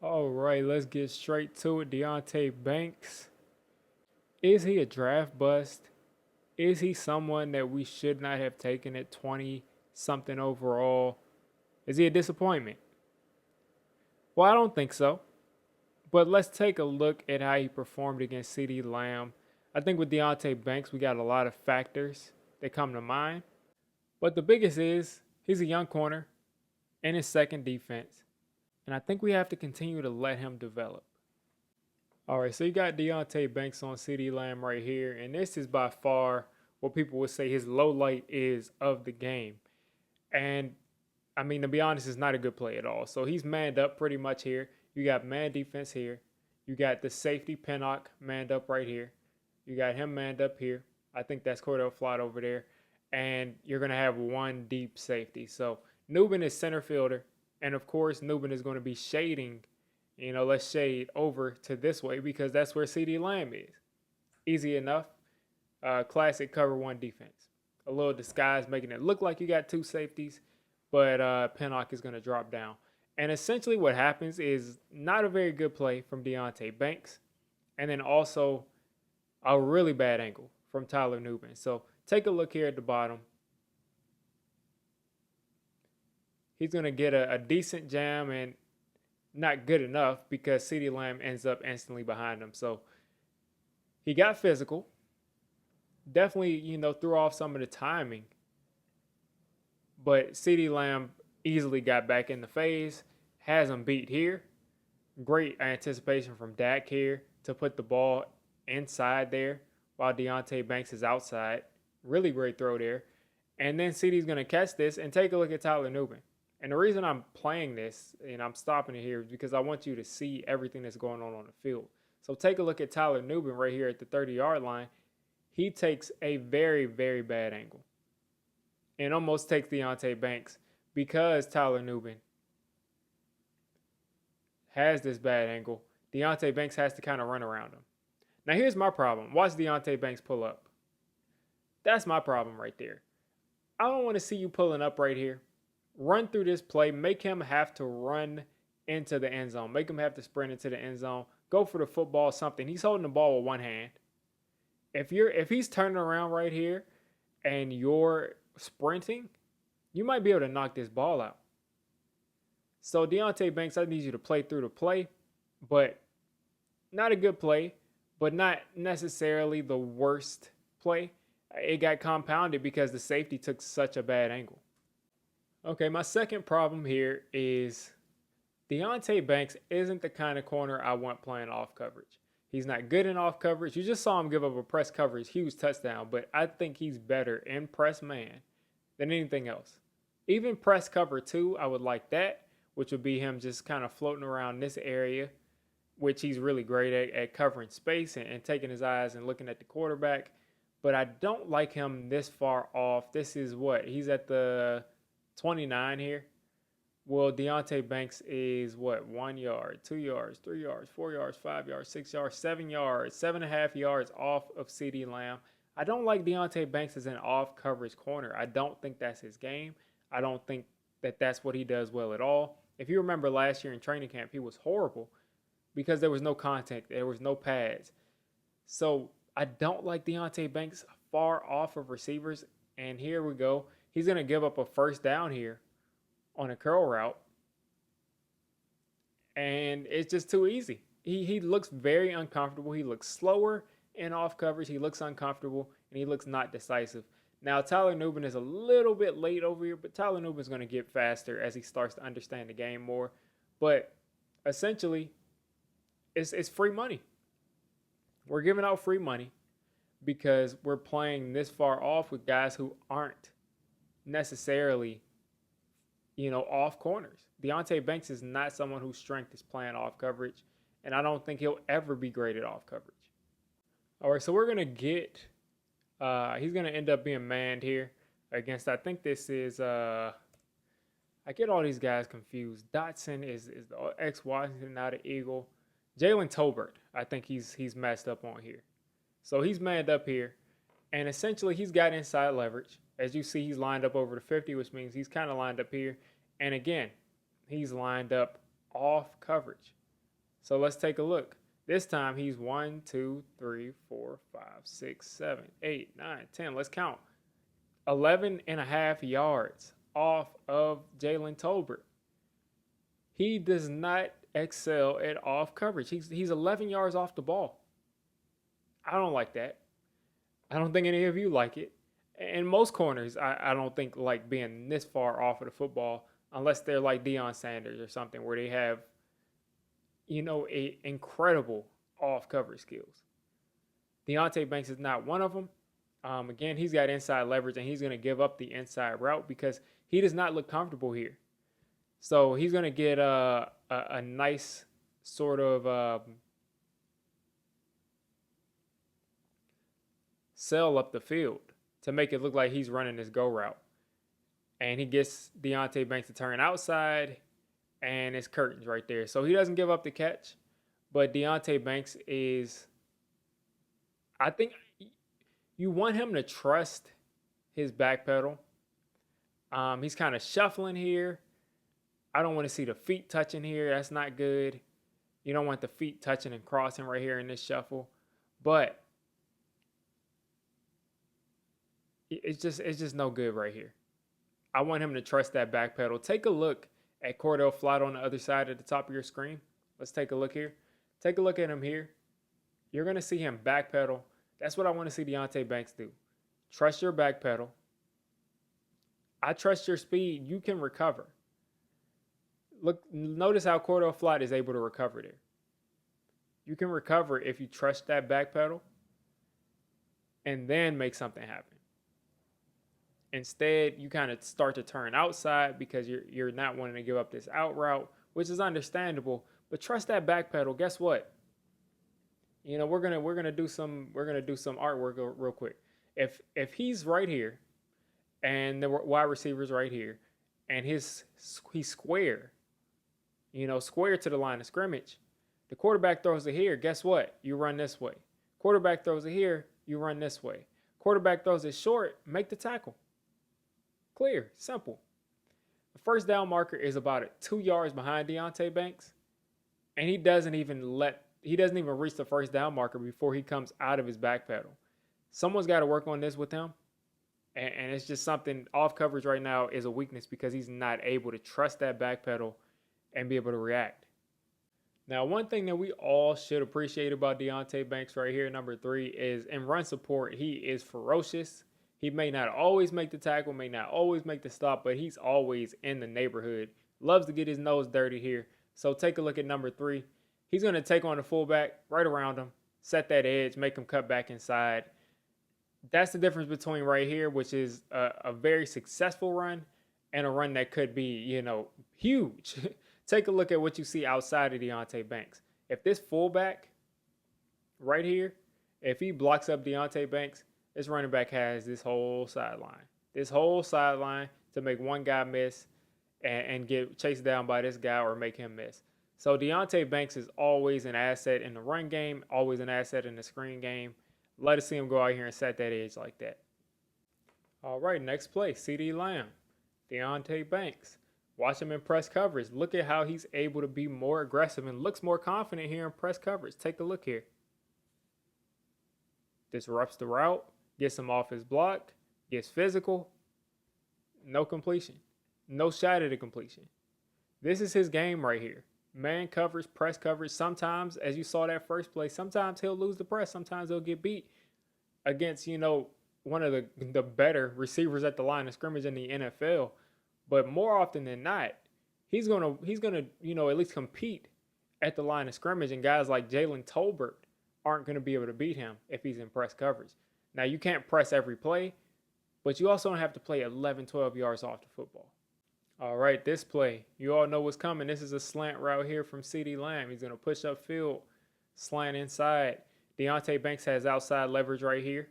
All right, let's get straight to it. Deonte Banks. Is he a draft bust? Is he someone that we should not have taken at 20 something overall? Is he a disappointment? Well, I don't think so. But let's take a look at how he performed against CeeDee Lamb. I think with Deonte Banks, we got a lot of factors that come to mind. But the biggest is he's a young corner in his second defense. And I think we have to continue to let him develop. All right, so you got Deonte Banks on CeeDee Lamb right here. And this is by far what people would say his low light is of the game. And I mean, to be honest, it's not a good play at all. So he's manned up pretty much here. You got man defense here. You got the safety Pinnock manned up right here. You got him manned up here. I think that's Cordell Flott over there. And you're going to have one deep safety. So Nubin is center fielder. And of course, Nubin is going to be shading, let's shade over to this way because that's where CeeDee Lamb is. Easy enough. Classic cover one defense. A little disguise making it look like you got two safeties, but Pinnock is going to drop down. And essentially what happens is not a very good play from Deonte Banks, and then also a really bad angle from Tyler Nubin. So take a look here at the bottom. He's going to get a decent jam and not good enough because CeeDee Lamb ends up instantly behind him. So he got physical. Definitely, threw off some of the timing. But CeeDee Lamb easily got back in the phase, has him beat here. Great anticipation from Dak here to put the ball inside there while Deonte Banks is outside. Really great throw there. And then CeeDee's going to catch this and take a look at Tyler Nubin. And the reason I'm playing this and I'm stopping it here is because I want you to see everything that's going on the field. So take a look at Tyler Nubin right here at the 30-yard line. He takes a very, very bad angle and almost takes Deonte Banks because Tyler Nubin has this bad angle. Deonte Banks has to kind of run around him. Now here's my problem. Watch Deonte Banks pull up. That's my problem right there. I don't want to see you pulling up right here. Run through this play. Make him have to run into the end zone. Make him have to sprint into the end zone. Go for the football, something. He's holding the ball with one hand. If he's turning around right here and you're sprinting, you might be able to knock this ball out. So Deonte Banks, I need you to play through the play, but not a good play, but not necessarily the worst play. It got compounded because the safety took such a bad angle. Okay, my second problem here is Deonte Banks isn't the kind of corner I want playing off coverage. He's not good in off coverage. You just saw him give up a press coverage, huge touchdown, but I think he's better in press man than anything else. Even press cover 2, I would like that, which would be him just kind of floating around this area, which he's really great at covering space and taking his eyes and looking at the quarterback. But I don't like him this far off. This is what? He's at the 29 here. Well, Deonte Banks is what? 1 yard, 2 yards, 3 yards, 4 yards, 5 yards, 6 yards, 7 yards, 7.5 yards off of CeeDee Lamb. I don't like Deonte Banks as an off coverage corner. I don't think that's his game. I don't think that that's what he does well at all. If you remember last year in training camp, he was horrible because there was no contact. There was no pads. So I don't like Deonte Banks far off of receivers. And here we go. He's going to give up a first down here on a curl route. And it's just too easy. He looks very uncomfortable. He looks slower in off coverage. He looks uncomfortable, and he looks not decisive. Now, Tyler Nubin is a little bit late over here, but Tyler Nubin is going to get faster as he starts to understand the game more. But essentially, it's free money. We're giving out free money because we're playing this far off with guys who aren't necessarily off corners. Deonte Banks is not someone whose strength is playing off coverage, and I don't think he'll ever be graded off coverage. All right, so we're going to get, he's going to end up being manned here against, I think this is, I get all these guys confused. Dotson is the ex-Washington, now the Eagle. Jalen Tolbert, I think he's messed up on here. So he's manned up here, and essentially he's got inside leverage. As you see, he's lined up over the 50, which means he's kind of lined up here. And again, he's lined up off coverage. So let's take a look. This time he's 1, 2, 3, 4, 5, 6, 7, 8, 9, 10. Let's count. 11 and a half yards off of Jalen Tolbert. He does not excel at off coverage. He's 11 yards off the ball. I don't like that. I don't think any of you like it. And most corners, I don't think like being this far off of the football unless they're like Deion Sanders or something where they have, a incredible off coverage skills. Deonte Banks is not one of them. Again, he's got inside leverage and he's going to give up the inside route because he does not look comfortable here. So he's going to get a nice sort of sail up the field to make it look like he's running this go route. And he gets Deonte Banks to turn outside, and it's curtains right there. So he doesn't give up the catch, but Deonte Banks is, I think you want him to trust his back pedal. He's kind of shuffling here. I don't want to see the feet touching here. That's not good. You don't want the feet touching and crossing right here in this shuffle. But it's just no good right here. I want him to trust that back pedal. Take a look at Cordell Flott on the other side at the top of your screen. Let's take a look here. Take a look at him here. You're going to see him back pedal. That's what I want to see Deonte Banks do. Trust your back pedal. I trust your speed. You can recover. Look, notice how Cordell Flott is able to recover there. You can recover if you trust that back pedal and then make something happen. Instead, you kind of start to turn outside because you're not wanting to give up this out route, which is understandable. But trust that back pedal. Guess what? We're gonna do some artwork real quick. If he's right here, and the wide receiver's right here, and he's square, square to the line of scrimmage, the quarterback throws it here. Guess what? You run this way. Quarterback throws it here. You run this way. Quarterback throws it short. Make the tackle. Clear, simple. The first down marker is about 2 yards behind Deonte Banks, and he doesn't even reach the first down marker before he comes out of his back pedal. Someone's got to work on this with him, and it's just something off coverage right now is a weakness because he's not able to trust that back pedal and be able to react. Now, one thing that we all should appreciate about Deonte Banks right here, number 3, is in run support, he is ferocious. He may not always make the tackle, may not always make the stop, but he's always in the neighborhood. Loves to get his nose dirty here. So take a look at number 3. He's going to take on the fullback right around him, set that edge, make him cut back inside. That's the difference between right here, which is a very successful run, and a run that could be, huge. Take a look at what you see outside of Deonte Banks. If this fullback right here, if he blocks up Deonte Banks, this running back has this whole sideline to make one guy miss and get chased down by this guy or make him miss. So Deonte Banks is always an asset in the run game, always an asset in the screen game. Let us see him go out here and set that edge like that. All right, next play, CeeDee Lamb, Deonte Banks. Watch him in press coverage. Look at how he's able to be more aggressive and looks more confident here in press coverage. Take a look here. Disrupts the route. Gets him off his block, gets physical, no completion, no shot at a completion. This is his game right here. Man coverage, press coverage. Sometimes, as you saw that first play, sometimes he'll lose the press. Sometimes he'll get beat against, one of the better receivers at the line of scrimmage in the NFL. But more often than not, he's gonna at least compete at the line of scrimmage, and guys like Jalen Tolbert aren't going to be able to beat him if he's in press coverage. Now, you can't press every play, but you also don't have to play 11, 12 yards off the football. All right, this play, you all know what's coming. This is a slant route here from CeeDee Lamb. He's going to push upfield, slant inside. Deonte Banks has outside leverage right here.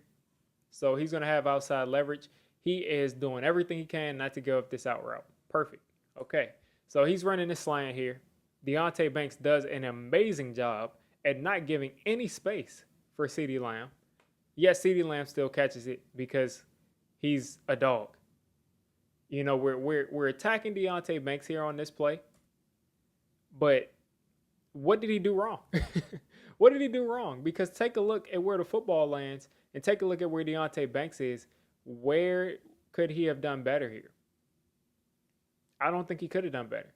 So he's going to have outside leverage. He is doing everything he can not to give up this out route. Perfect. Okay, so he's running this slant here. Deonte Banks does an amazing job at not giving any space for CeeDee Lamb. Yes, CeeDee Lamb still catches it because he's a dog. We're attacking Deonte Banks here on this play, but What did he do wrong? What did he do wrong? Because take a look at where the football lands and take a look at where Deonte Banks is. Where could he have done better here? I don't think he could have done better.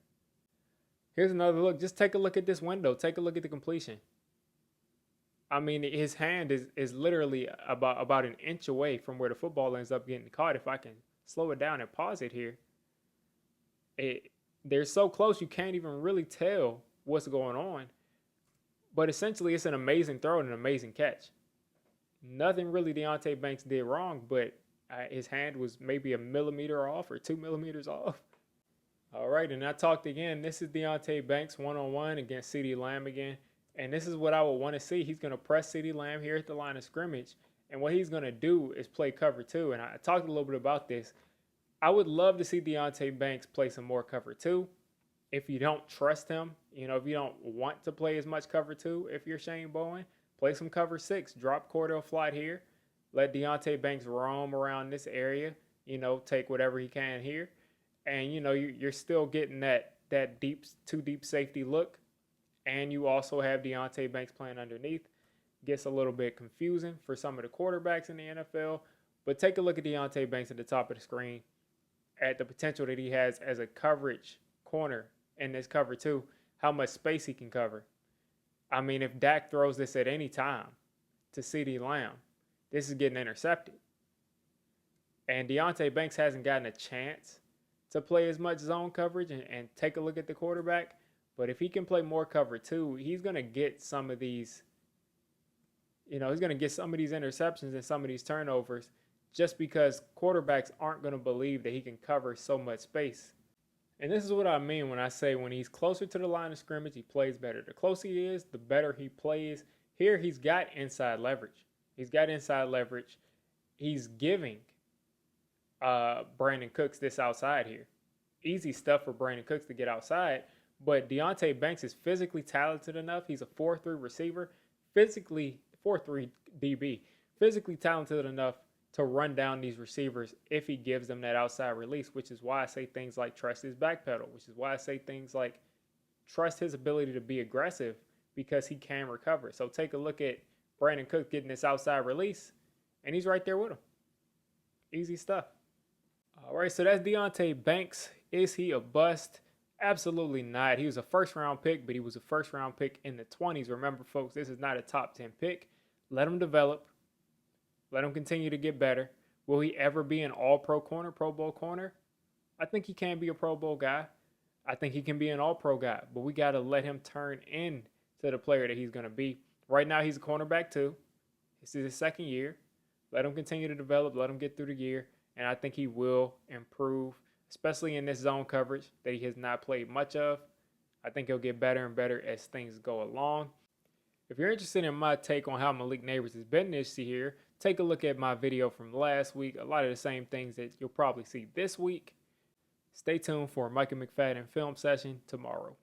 Here's another look. Just take a look at this window. Take a look at the completion. I mean, his hand is literally about an inch away from where the football ends up getting caught. If I can slow it down and pause it here, they're so close you can't even really tell what's going on. But essentially, it's an amazing throw and an amazing catch. Nothing really Deonte Banks did wrong, but his hand was maybe a millimeter off or 2 millimeters off. All right, and I talked again. This is Deonte Banks one-on-one against CeeDee Lamb again. And this is what I would want to see. He's going to press CeeDee Lamb here at the line of scrimmage. And what he's going to do is play cover two. And I talked a little bit about this. I would love to see Deonte Banks play some more cover two. If you don't trust him, if you don't want to play as much cover two, if you're Shane Bowen, play some cover six. Drop Cordell Flott here. Let Deonte Banks roam around this area, take whatever he can here. And, you're still getting that too deep safety look. And you also have Deonte Banks playing underneath. Gets a little bit confusing for some of the quarterbacks in the NFL. But take a look at Deonte Banks at the top of the screen at the potential that he has as a coverage corner in this cover two, how much space he can cover. I mean, if Dak throws this at any time to CeeDee Lamb, this is getting intercepted. And Deonte Banks hasn't gotten a chance to play as much zone coverage and take a look at the quarterback. But if he can play more cover two, he's going to get some of these, he's going to get some of these interceptions and some of these turnovers just because quarterbacks aren't going to believe that he can cover so much space. And this is what I mean when I say when he's closer to the line of scrimmage, he plays better. The closer he is, the better he plays. Here, he's got inside leverage. He's giving Brandon Cooks this outside here. Easy stuff for Brandon Cooks to get outside. But Deonte Banks is physically talented enough. He's a 4-3 receiver, 4-3 DB, physically talented enough to run down these receivers if he gives them that outside release, which is why I say things like trust his back pedal, which is why I say things like trust his ability to be aggressive because he can recover. So take a look at Brandon Cook getting this outside release, and he's right there with him. Easy stuff. All right, so that's Deonte Banks. Is he a bust? Absolutely not. He was a first-round pick, but he was a first-round pick in the 20s. Remember, folks, this is not a top 10 pick. Let him develop. Let him continue to get better. Will he ever be an all-pro corner, Pro Bowl corner? I think he can be a Pro Bowl guy. I think he can be an all-pro guy, but we got to let him turn into the player that he's going to be. Right now, he's a cornerback too. This is his second year. Let him continue to develop. Let him get through the year, and I think he will improve, especially in this zone coverage that he has not played much of. I think he'll get better and better as things go along. If you're interested in my take on how Malik Neighbors has been this year, take a look at my video from last week. A lot of the same things that you'll probably see this week. Stay tuned for Micah McFadden film session tomorrow.